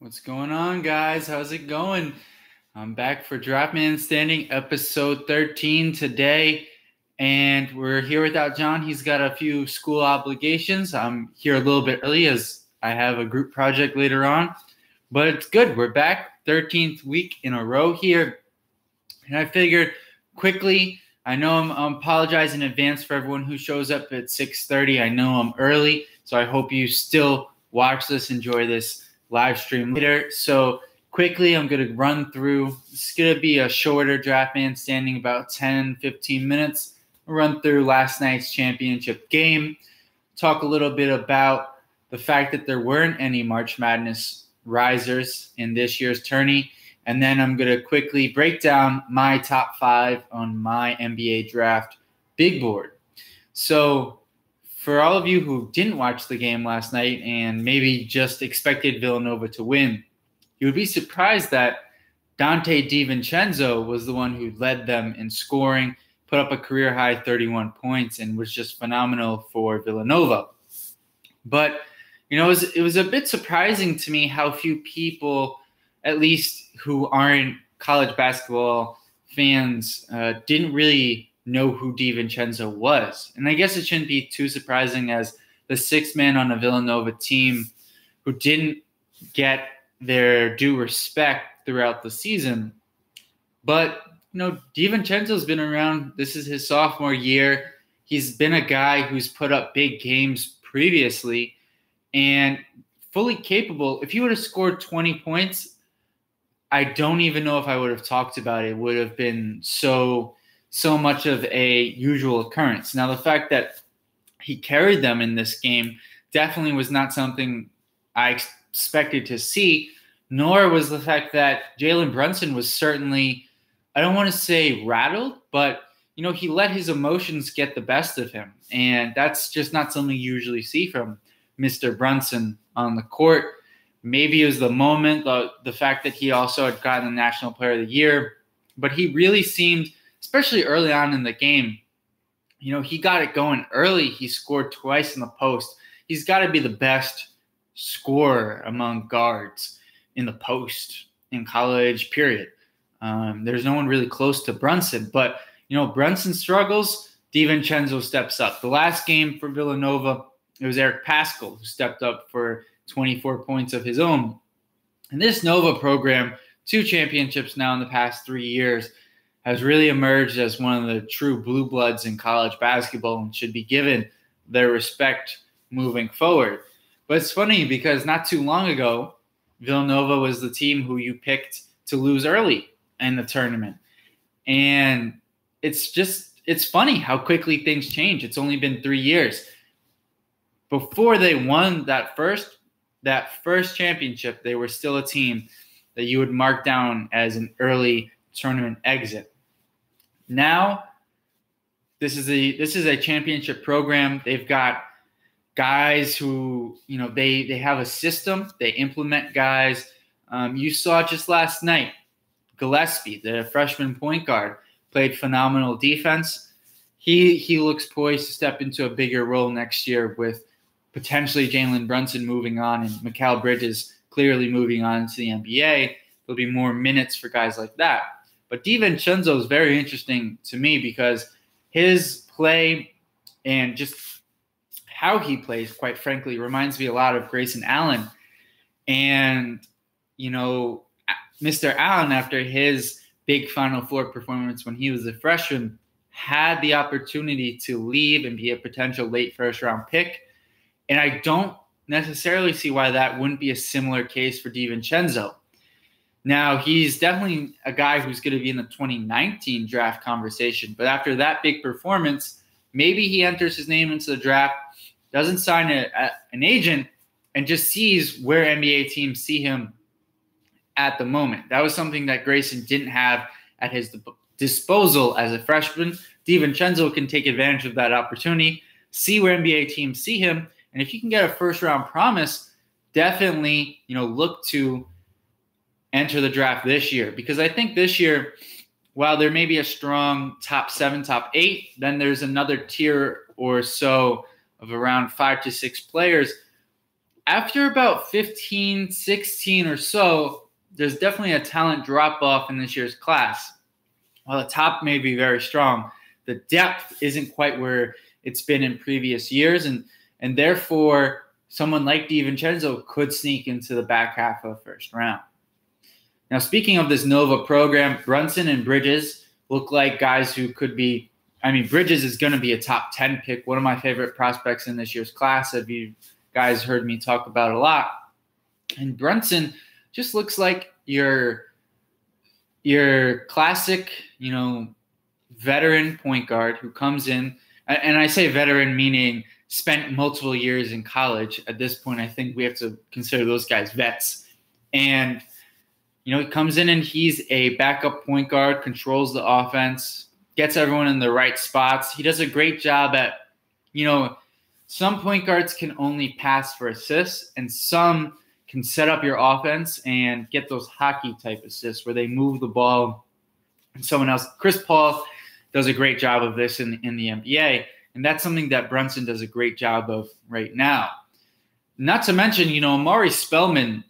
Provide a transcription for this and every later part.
What's going on, guys? How's it going? I'm back for Draft Man Standing episode 13 today, and we're here without John. He's got a few school obligations. I'm here a little bit early as I have a group project later on, but it's good. We're back, 13th week in a row here, and I figured quickly, I know I'm apologize in advance for everyone who shows up at 6:30. I know I'm early, so I hope you still watch this, enjoy this live stream later. So quickly, I'm going to run through. It's going to be a shorter Draft Man Standing, about 10, 15 minutes. I'll run through last night's championship game, talk a little bit about the fact that there weren't any March Madness risers in this year's tourney. And then I'm going to quickly break down my top 5 on my NBA draft big board. So for all of you who didn't watch the game last night and maybe just expected Villanova to win, you would be surprised that Dante DeVincenzo was the one who led them in scoring, put up a career-high 31 points, and was just phenomenal for Villanova. But, it was a bit surprising to me how few people, at least who aren't college basketball fans, didn't really know who DeVincenzo was. And I guess it shouldn't be too surprising as the sixth man on a Villanova team who didn't get their due respect throughout the season. But, DeVincenzo's been around. This is his sophomore year. He's been a guy who's put up big games previously and fully capable. If he would have scored 20 points, I don't even know if I would have talked about it. It would have been so much of a usual occurrence. Now, the fact that he carried them in this game definitely was not something I expected to see, nor was the fact that Jalen Brunson was certainly, I don't want to say rattled, but, he let his emotions get the best of him. And that's just not something you usually see from Mr. Brunson on the court. Maybe it was the moment, the fact that he also had gotten the National Player of the Year, but he really seemed, especially early on in the game, he got it going early. He scored twice in the post. He's got to be the best scorer among guards in the post in college, period. There's no one really close to Brunson. But, Brunson struggles, DeVincenzo steps up. The last game for Villanova, it was Eric Paschall who stepped up for 24 points of his own. And this Nova program, 2 championships now in the past 3 years, has really emerged as one of the true blue bloods in college basketball and should be given their respect moving forward. But it's funny because not too long ago, Villanova was the team who you picked to lose early in the tournament. And it's funny how quickly things change. It's only been 3 years. Before they won that first championship, they were still a team that you would mark down as an early tournament exit. Now, this is a championship program. They've got guys who, they have a system. They implement guys. You saw just last night, Gillespie, the freshman point guard, played phenomenal defense. He looks poised to step into a bigger role next year with potentially Jalen Brunson moving on and Brunson Bridges clearly moving on to the NBA. There'll be more minutes for guys like that. But DeVincenzo is very interesting to me because his play and just how he plays, quite frankly, reminds me a lot of Grayson Allen. And, Mr. Allen, after his big Final Four performance when he was a freshman, had the opportunity to leave and be a potential late first-round pick. And I don't necessarily see why that wouldn't be a similar case for DeVincenzo. Now, he's definitely a guy who's going to be in the 2019 draft conversation. But after that big performance, maybe he enters his name into the draft, doesn't sign an agent, and just sees where NBA teams see him at the moment. That was something that Grayson didn't have at his disposal as a freshman. DeVincenzo can take advantage of that opportunity, see where NBA teams see him, and if you can get a first-round promise, definitely, look to enter the draft this year. Because I think this year, while there may be a strong top 7, top 8, then there's another tier or so of around 5 to 6 players after about 15, 16 or so, there's definitely a talent drop-off in this year's class. While the top may be very strong, the depth isn't quite where it's been in previous years, and therefore someone like DeVincenzo could sneak into the back half of the first round. Now, speaking of this Nova program, Brunson and Bridges look like guys who could be – I mean, Bridges is going to be a top 10 pick, one of my favorite prospects in this year's class, that you guys heard me talk about a lot. And Brunson just looks like your classic, veteran point guard who comes in – and I say veteran meaning spent multiple years in college. At this point, I think we have to consider those guys vets. And, he comes in and he's a backup point guard, controls the offense, gets everyone in the right spots. He does a great job at, some point guards can only pass for assists, and some can set up your offense and get those hockey-type assists where they move the ball and someone else. Chris Paul does a great job of this in the NBA, and that's something that Brunson does a great job of right now. Not to mention, Amari Spellman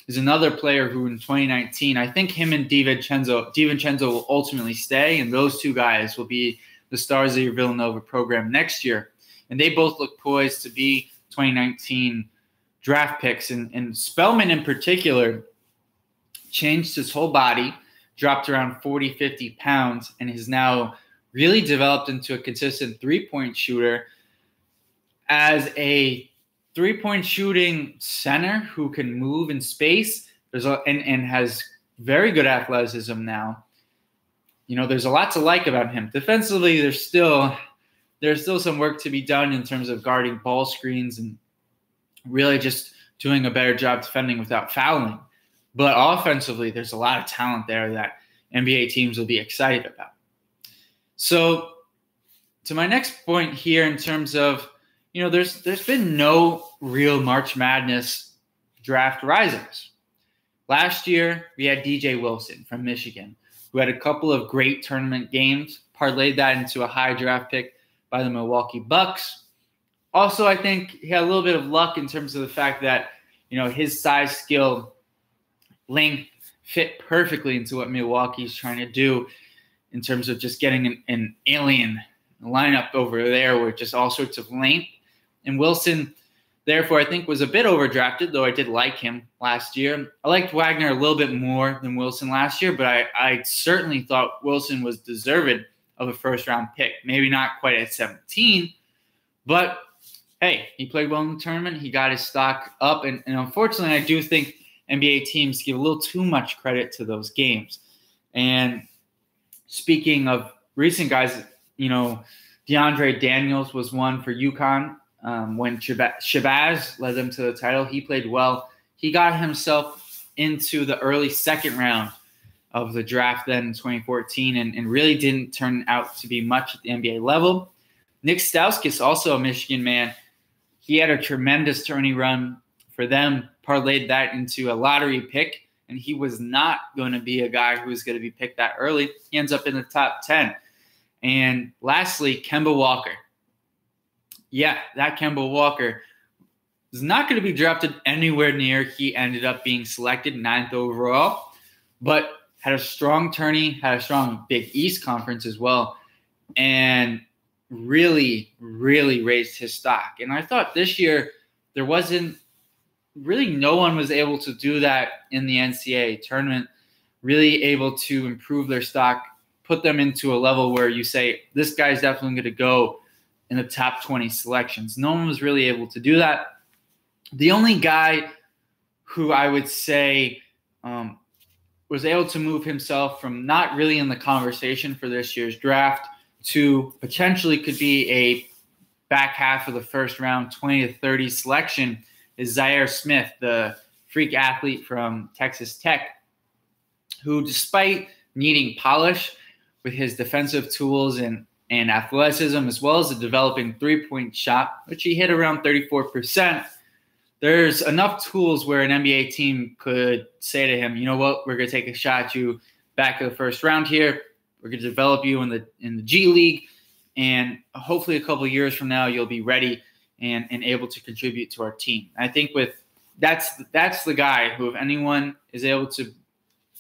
is another player who in 2019, I think him and DeVincenzo will ultimately stay, and those two guys will be the stars of your Villanova program next year. And they both look poised to be 2019 draft picks. And Spellman in particular changed his whole body, dropped around 40, 50 pounds, and is now really developed into a consistent three-point shooter as a three-point shooting center who can move in space and has very good athleticism now. There's a lot to like about him. Defensively, there's still some work to be done in terms of guarding ball screens and really just doing a better job defending without fouling. But offensively, there's a lot of talent there that NBA teams will be excited about. So to my next point here in terms of, there's been no real March Madness draft risers. Last year, we had DJ Wilson from Michigan, who had a couple of great tournament games, parlayed that into a high draft pick by the Milwaukee Bucks. Also, I think he had a little bit of luck in terms of the fact that, his size, skill, length fit perfectly into what Milwaukee's trying to do in terms of just getting an alien lineup over there with just all sorts of length. And Wilson, therefore, I think was a bit overdrafted, though I did like him last year. I liked Wagner a little bit more than Wilson last year, but I certainly thought Wilson was deserved of a first-round pick. Maybe not quite at 17, but, hey, he played well in the tournament. He got his stock up, and unfortunately, I do think NBA teams give a little too much credit to those games. And speaking of recent guys, DeAndre Daniels was one for UConn. When Shabazz led them to the title, he played well. He got himself into the early second round of the draft then in 2014 and really didn't turn out to be much at the NBA level. Nick Stauskas, also a Michigan man, he had a tremendous tourney run for them, parlayed that into a lottery pick, and he was not going to be a guy who was going to be picked that early. He ends up in the top 10. And lastly, Kemba Walker. Yeah, that Kemba Walker is not going to be drafted anywhere near. He ended up being selected 9th overall, but had a strong tourney, had a strong Big East conference as well, and really, really raised his stock. And I thought this year there wasn't really no one was able to do that in the NCAA tournament, really able to improve their stock, put them into a level where you say, this guy's definitely going to go in the top 20 selections. No one was really able to do that. The only guy who I would say was able to move himself from not really in the conversation for this year's draft to potentially could be a back half of the first round 20 to 30 selection is Zaire Smith, the freak athlete from Texas Tech, who despite needing polish with his defensive tools and athleticism, as well as a developing three-point shot, which he hit around 34%, there's enough tools where an NBA team could say to him, you know what, we're going to take a shot at you back of the first round here. We're going to develop you in the G League, and hopefully a couple of years from now you'll be ready and able to contribute to our team. I think with that's the guy who, if anyone is able to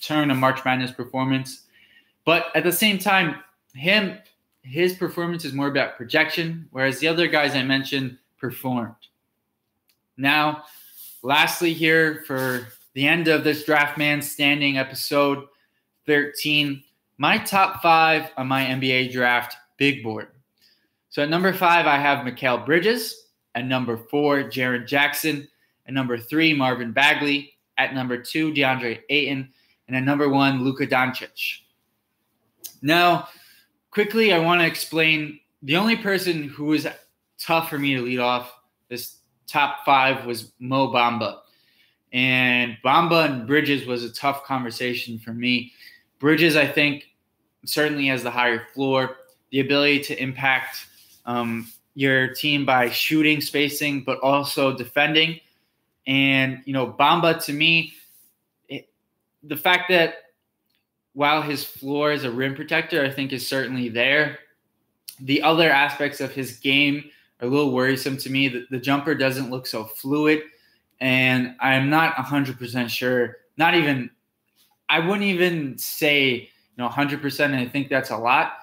turn a March Madness performance, but at the same time, his performance is more about projection, whereas the other guys I mentioned performed. Now, lastly here for the end of this Draft Man Standing episode 13, my top 5 on my NBA draft big board. So at number 5, I have Mikal Bridges. At number 4, Jaren Jackson. At number 3, Marvin Bagley. At number 2, DeAndre Ayton. And at number 1, Luka Doncic. Now, quickly, I want to explain the only person who was tough for me to lead off this top 5 was Mo Bamba. And Bamba and Bridges was a tough conversation for me. Bridges, I think, certainly has the higher floor, the ability to impact your team by shooting, spacing, but also defending. And, Bamba, to me, the fact that while his floor as a rim protector, I think is certainly there, the other aspects of his game are a little worrisome to me. The jumper doesn't look so fluid, and I'm not 100% sure. I wouldn't even say 100%, and I think that's a lot.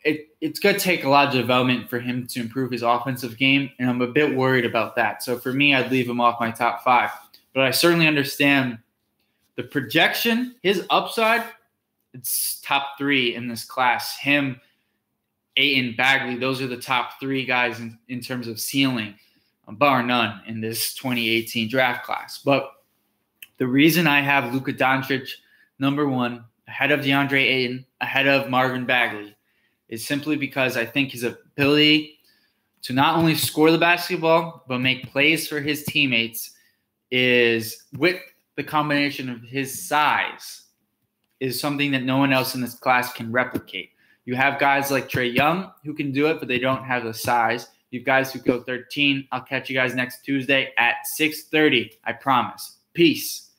It's going to take a lot of development for him to improve his offensive game, and I'm a bit worried about that. So for me, I'd leave him off my top 5. But I certainly understand the projection, his upside, it's top 3 in this class. Him, Ayton, Bagley, those are the top 3 guys in terms of ceiling, bar none, in this 2018 draft class. But the reason I have Luka Doncic, number 1, ahead of DeAndre Ayton, ahead of Marvin Bagley, is simply because I think his ability to not only score the basketball, but make plays for his teammates is, with the combination of his size, is something that no one else in this class can replicate. You have guys like Trae Young who can do it, but they don't have the size. You have guys who go 13. I'll catch you guys next Tuesday at 6:30. I promise. Peace.